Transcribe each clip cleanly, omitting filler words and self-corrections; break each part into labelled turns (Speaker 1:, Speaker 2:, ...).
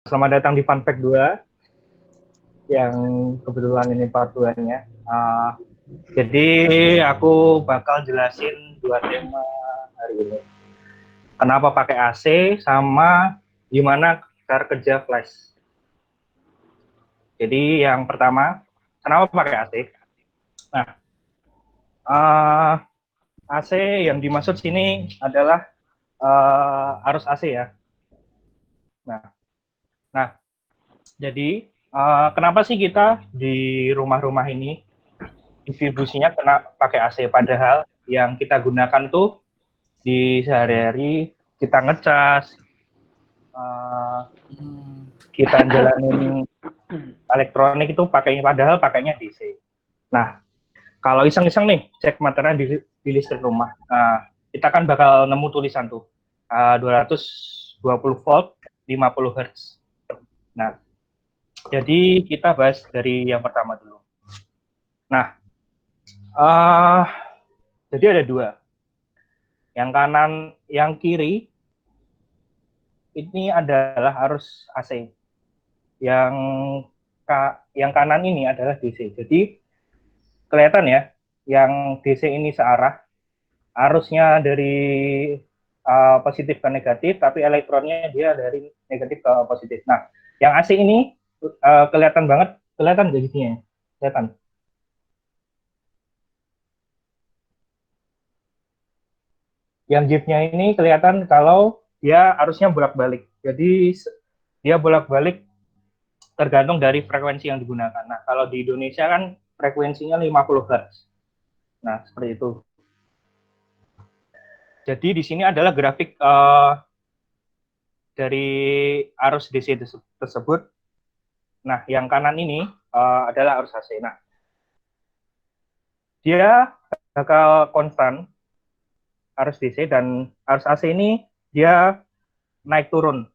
Speaker 1: Selamat datang di Fun Fact 2 yang kebetulan ini part 2-nya. Jadi aku bakal jelasin dua tema hari ini. Kenapa pakai AC sama gimana cara kerja flash. Jadi yang pertama, kenapa pakai AC? Nah, AC yang dimaksud sini adalah arus AC ya. Nah, jadi kenapa sih kita di rumah-rumah ini distribusinya kena pakai AC, padahal yang kita gunakan tuh di sehari-hari kita ngecas, kita jalanin elektronik itu padahal pakainya DC. Nah, kalau iseng-iseng nih cek materai di listrik rumah, kita kan bakal nemu tulisan tuh 220 volt 50 Hz. Nah, jadi kita bahas dari yang pertama dulu. Nah, jadi ada dua. Yang kanan, yang kiri ini adalah arus AC. Yang kanan ini adalah DC. Jadi kelihatan ya, yang DC ini searah, arusnya dari positif ke negatif, tapi elektronnya dia dari negatif ke positif. Nah, yang AC ini kelihatan banget, kelihatan jadinya, kelihatan. Yang jeepnya ini kelihatan kalau dia arusnya bolak-balik. Jadi dia bolak-balik tergantung dari frekuensi yang digunakan. Nah, kalau di Indonesia kan frekuensinya 50 Hz. Nah, seperti itu. Jadi di sini adalah grafik dari arus DC tersebut. Nah, yang kanan ini adalah arus AC. Nah, dia bakal konstan arus DC, dan arus AC ini dia naik turun.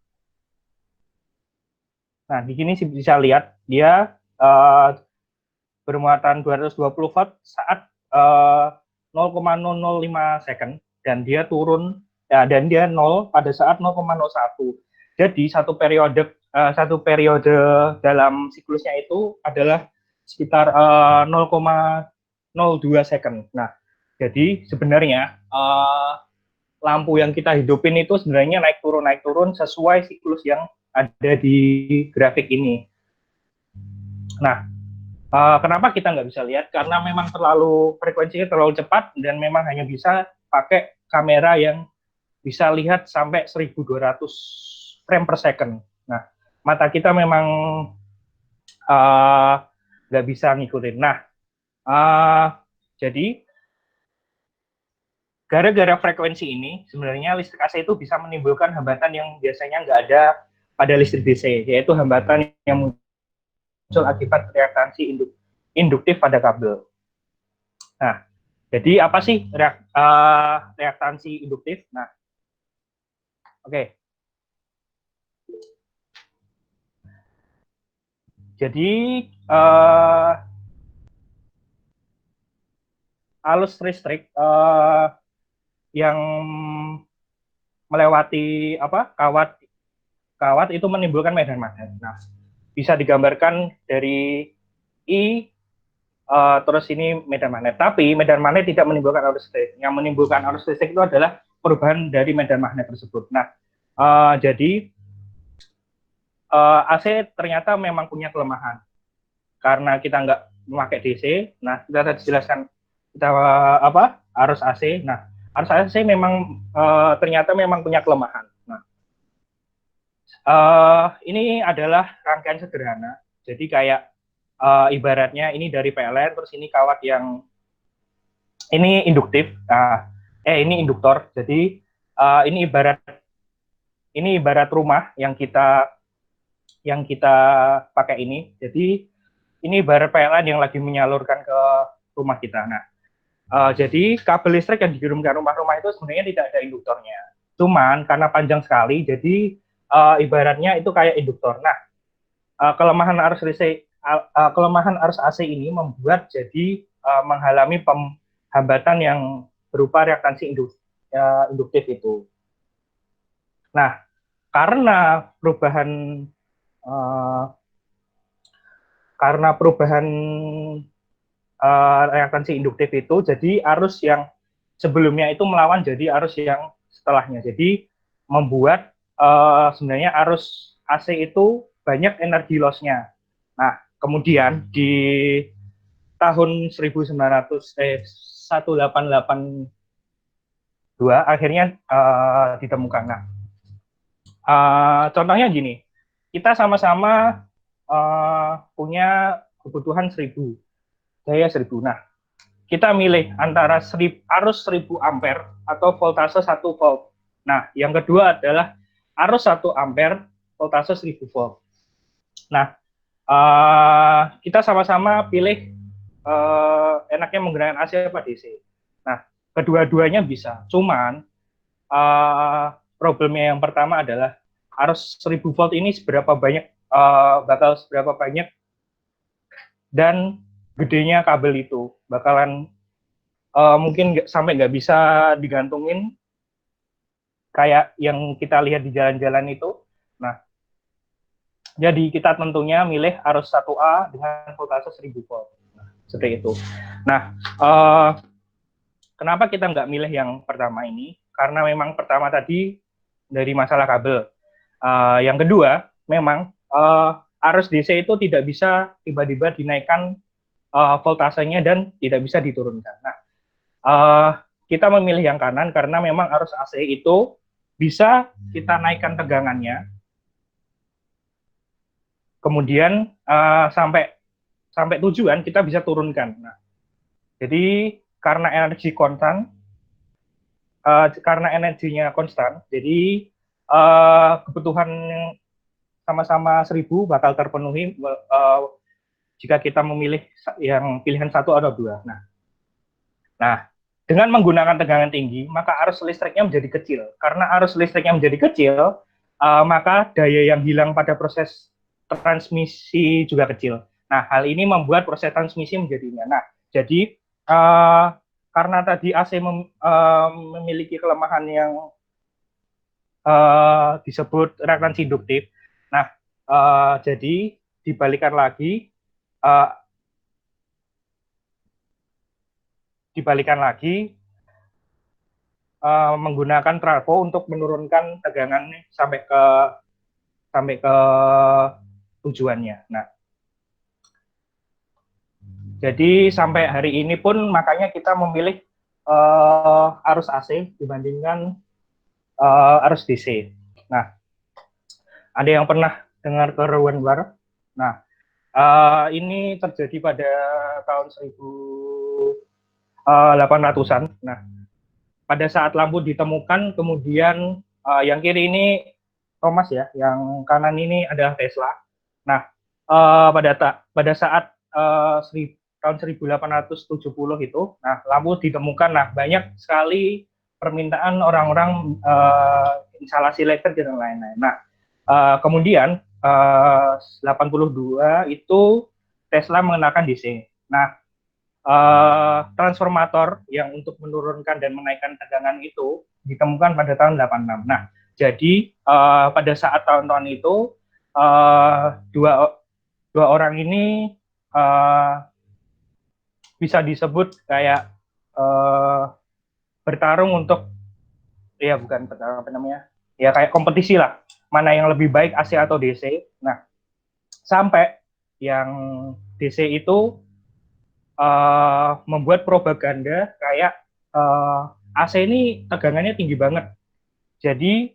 Speaker 1: Nah, di sini bisa lihat dia bermuatan 220 watt saat 0,005 second, dan dia turun ya, dan dia 0 pada saat 0,01. Jadi satu periode dalam siklusnya itu adalah sekitar 0,02 second. Nah, jadi sebenarnya lampu yang kita hidupin itu sebenarnya naik turun sesuai siklus yang ada di grafik ini. Nah, kenapa kita nggak bisa lihat? Karena memang frekuensinya terlalu cepat, dan memang hanya bisa pakai kamera yang bisa lihat sampai 1200 frame per second. Nah, mata kita memang nggak bisa ngikutin. Nah, jadi gara-gara frekuensi ini, sebenarnya listrik AC itu bisa menimbulkan hambatan yang biasanya nggak ada pada listrik DC, yaitu hambatan yang muncul akibat reaktansi induktif pada kabel. Nah, jadi apa sih reaktansi induktif? Nah, oke. Jadi arus listrik yang melewati kawat itu menimbulkan medan magnet. Nah, bisa digambarkan dari I terus ini medan magnet. Tapi medan magnet tidak menimbulkan arus listrik. Yang menimbulkan arus listrik itu adalah perubahan dari medan magnet tersebut. Nah, jadi AC ternyata memang punya kelemahan karena kita nggak memakai DC. Nah, kita tadi jelaskan kita arus AC. Nah, arus AC memang ternyata memang punya kelemahan. Nah, ini adalah rangkaian sederhana. Jadi kayak ibaratnya ini dari PLN, terus ini kawat yang ini induktif. Ini induktor. Jadi ini ibarat rumah yang kita pakai ini. Jadi ini ibarat PLN yang lagi menyalurkan ke rumah kita. Nah, jadi kabel listrik yang dikirimkan rumah-rumah itu sebenarnya tidak ada induktornya. Cuman karena panjang sekali, jadi ibaratnya itu kayak induktor. Nah, kelemahan arus AC ini membuat jadi menghalangi hambatan yang berupa reaktansi induktif itu. Nah, karena perubahan karena perubahan reaktansi induktif itu, jadi arus yang sebelumnya itu melawan jadi arus yang setelahnya. Jadi membuat sebenarnya arus AC itu banyak energi loss-nya. Nah, kemudian di tahun 1882 akhirnya ditemukan. Nah, contohnya gini, kita sama-sama punya kebutuhan 1000, daya 1000. Nah, kita milih antara arus 1000 ampere atau voltase 1 volt. Nah, yang kedua adalah arus 1 ampere, voltase 1000 volt. Nah, kita sama-sama pilih enaknya menggunakan AC apa DC. Nah, kedua-duanya bisa. Cuman problemnya yang pertama adalah arus 1000 volt ini bakal seberapa banyak dan gedenya kabel itu bakalan mungkin sampai nggak bisa digantungin kayak yang kita lihat di jalan-jalan itu. Nah, jadi kita tentunya milih arus 1A dengan voltase 1000 volt. Nah, seperti itu. Nah, kenapa kita nggak milih yang pertama ini? Karena memang pertama tadi dari masalah kabel. Yang kedua, memang arus DC itu tidak bisa tiba-tiba dinaikkan voltasenya dan tidak bisa diturunkan. Nah, kita memilih yang kanan karena memang arus AC itu bisa kita naikkan tegangannya, kemudian sampai tujuan kita bisa turunkan. Nah, jadi karena energi konstan, karena energinya konstan, jadi kebutuhan sama-sama 1000 bakal terpenuhi jika kita memilih yang pilihan 1 atau 2. Nah, dengan menggunakan tegangan tinggi, maka arus listriknya menjadi kecil. Karena arus listriknya menjadi kecil, maka daya yang hilang pada proses transmisi juga kecil. Nah, hal ini membuat proses transmisi menjadi ringan. Nah, jadi karena tadi AC memiliki kelemahan yang disebut reaktansi induktif. Nah, jadi dibalikan lagi menggunakan trafo untuk menurunkan tegangan sampai ke tujuannya. Nah, jadi sampai hari ini pun makanya kita memilih arus AC dibandingkan arus DC. Nah, ada yang pernah dengar keruan bar? Nah, ini terjadi pada tahun 1800-an. Nah, pada saat lampu ditemukan, kemudian yang kiri ini Thomas ya, yang kanan ini adalah Tesla. Nah, pada saat tahun 1870 itu, nah lampu ditemukan, nah banyak sekali permintaan orang-orang instalasi listrik dan lain-lain. Nah, kemudian 82 itu Tesla mengenalkan DC. Nah, transformator yang untuk menurunkan dan menaikkan tegangan itu ditemukan pada tahun 86. Nah, jadi pada saat tahun-tahun itu dua orang ini bisa disebut kayak bertarung untuk ya bukan bertarung apa namanya ya kayak kompetisi lah, mana yang lebih baik AC atau DC. Nah, sampai yang DC itu membuat propaganda kayak AC ini tegangannya tinggi banget, jadi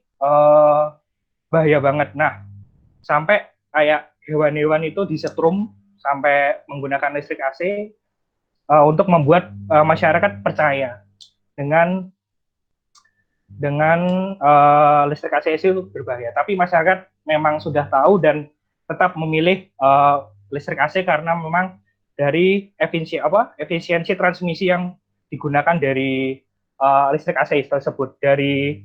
Speaker 1: bahaya banget. Nah, sampai kayak hewan-hewan itu disetrum sampai menggunakan listrik AC untuk membuat masyarakat percaya dengan listrik AC itu berbahaya. Tapi masyarakat memang sudah tahu dan tetap memilih listrik AC karena memang dari efisiensi transmisi yang digunakan dari listrik AC tersebut, dari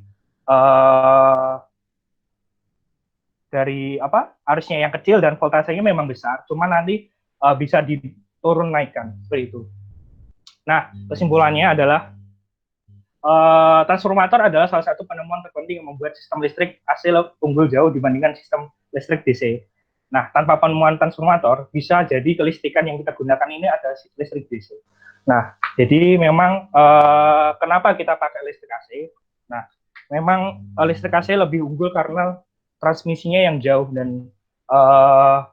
Speaker 1: arusnya yang kecil dan voltasenya memang besar, cuma nanti bisa diturun naikkan seperti itu. Nah, kesimpulannya adalah transformator adalah salah satu penemuan terpenting yang membuat sistem listrik AC unggul jauh dibandingkan sistem listrik DC. Nah, tanpa penemuan transformator, bisa jadi kelistrikan yang kita gunakan ini ada listrik DC. Nah, jadi memang kenapa kita pakai listrik AC? Nah, memang listrik AC lebih unggul karena transmisinya yang jauh dan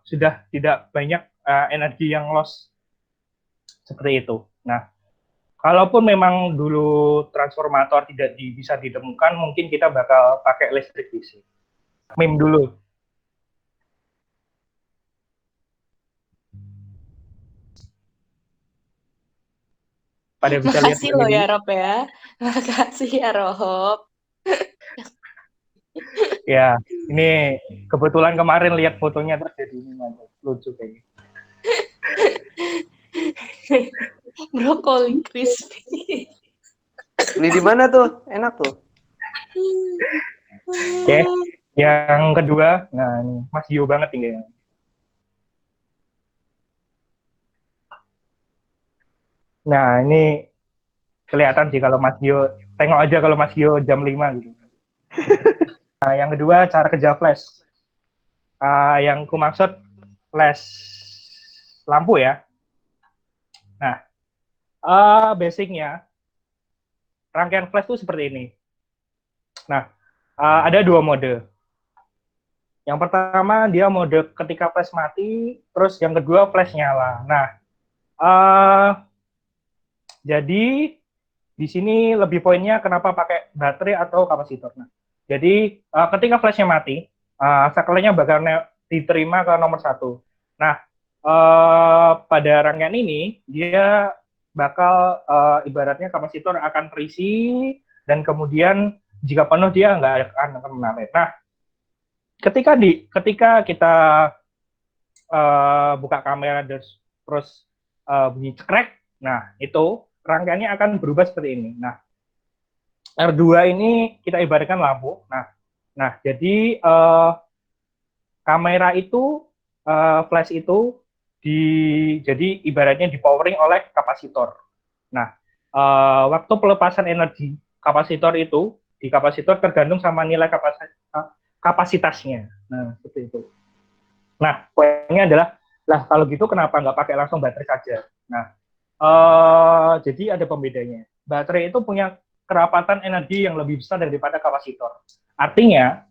Speaker 1: sudah tidak banyak energi yang loss seperti itu. Nah, kalaupun memang dulu transformator tidak bisa ditemukan, mungkin kita bakal pakai listrik DC. Meme dulu. Pada bisa lihat
Speaker 2: Makasih
Speaker 1: meme
Speaker 2: loh
Speaker 1: ini.
Speaker 2: ya Rob ya. Makasih ya Rob.
Speaker 1: Ya, ini kebetulan kemarin lihat fotonya terus jadi ini lucu kayaknya.
Speaker 2: Brokoli crispy.
Speaker 3: Beli di mana tuh? Enak tuh.
Speaker 1: Oke, yang kedua, nah ini Mas Gio banget ini. Nah, ini kelihatan sih kalau Mas Gio, tengok aja kalau Mas Gio jam 5 gitu. Nah, yang kedua, cara kerja flash. Yang ku maksud flash lampu ya. Nah, basicnya rangkaian flash itu seperti ini. Nah, ada dua mode. Yang pertama dia mode ketika flash mati, terus yang kedua flash nyala. Nah, jadi di sini lebih poinnya kenapa pakai baterai atau kapasitor. Nah, jadi ketika flashnya mati, saklarnya bakal diterima ke nomor 1. Nah, pada rangkaian ini dia bakal ibaratnya kapasitor akan terisi dan kemudian jika penuh dia nggak akan mengalir. Nah, ketika kita buka kamera terus bunyi cekrek, nah itu rangkaiannya akan berubah seperti ini. Nah, R2 ini kita ibaratkan lampu. Nah jadi kamera itu flash itu jadi ibaratnya dipowering oleh kapasitor. Nah, waktu pelepasan energi kapasitor itu di kapasitor tergantung sama nilai kapasitasnya. Nah, seperti itu. Nah, poinnya adalah, lah kalau gitu kenapa nggak pakai langsung baterai saja? Nah, jadi ada pembedanya. Baterai itu punya kerapatan energi yang lebih besar daripada kapasitor. Artinya,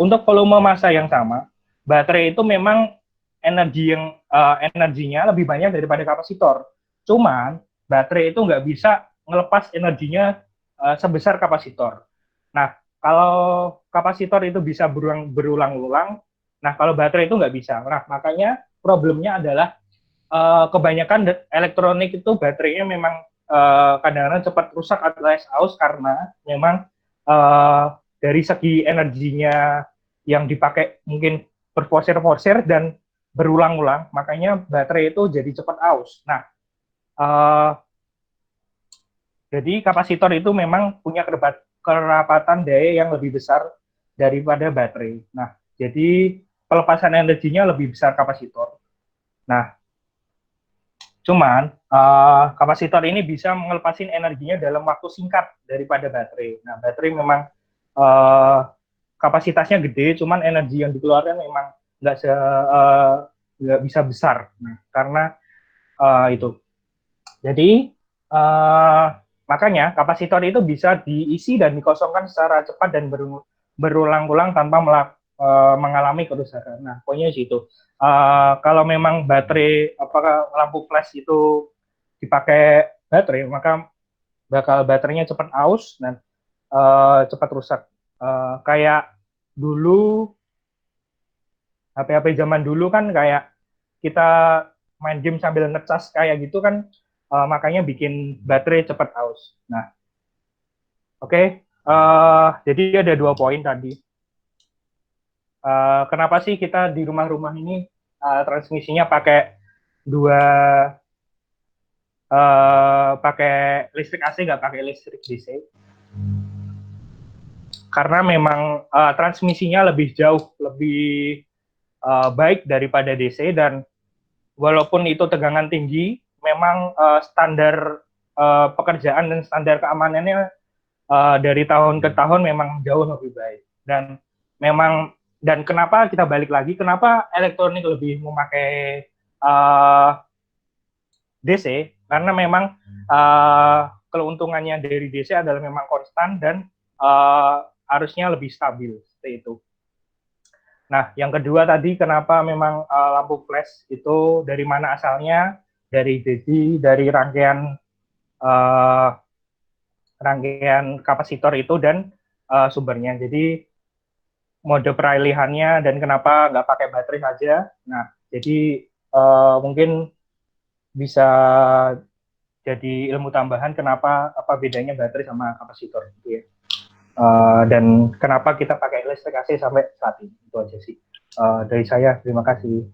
Speaker 1: untuk volume massa yang sama, baterai itu memang energinya lebih banyak daripada kapasitor. Cuman, baterai itu nggak bisa ngelepas energinya sebesar kapasitor. Nah, kalau kapasitor itu bisa berulang-ulang, nah kalau baterai itu nggak bisa. Nah, makanya problemnya adalah kebanyakan elektronik itu baterainya memang kadang-kadang cepat rusak atau aus karena memang dari segi energinya yang dipakai mungkin berforsir-forsir dan berulang-ulang, makanya baterai itu jadi cepat aus. Nah, jadi kapasitor itu memang punya kerapatan daya yang lebih besar daripada baterai. Nah, jadi pelepasan energinya lebih besar kapasitor. Nah, cuman kapasitor ini bisa melepasin energinya dalam waktu singkat daripada baterai. Nah, baterai memang kapasitasnya gede, cuman energi yang dikeluarkan memang nggak bisa besar. Nah, karena itu. Jadi makanya kapasitor itu bisa diisi dan dikosongkan secara cepat dan berulang-ulang tanpa mengalami kerusakan. Nah, poinnya situ. Kalau memang baterai apakah lampu flash itu dipakai baterai, maka bakal baterainya cepat aus dan cepat rusak. Kayak dulu HP-HP zaman dulu kan kayak kita main game sambil ngecas kayak gitu kan, makanya bikin baterai cepat aus. Nah, oke. Jadi ada 2 poin tadi. Kenapa sih kita di rumah-rumah ini transmisinya pakai pakai listrik AC nggak pakai listrik DC? Karena memang transmisinya lebih jauh lebih baik daripada DC dan walaupun itu tegangan tinggi, memang standar pekerjaan dan standar keamanannya dari tahun ke tahun memang jauh lebih baik. Dan memang Dan kenapa kita balik lagi? Kenapa elektronik lebih memakai uh, DC? Karena memang keuntungannya dari DC adalah memang konstan dan arusnya lebih stabil seperti itu. Nah, yang kedua tadi kenapa memang lampu flash itu dari mana asalnya? Dari rangkaian kapasitor itu dan sumbernya. Jadi mode peralihannya dan kenapa nggak pakai baterai saja. Nah, jadi mungkin bisa jadi ilmu tambahan kenapa apa bedanya baterai sama kapasitor gitu ya. Dan kenapa kita pakai listrik AC sampai saat ini. Itu aja sih dari saya. Terima kasih.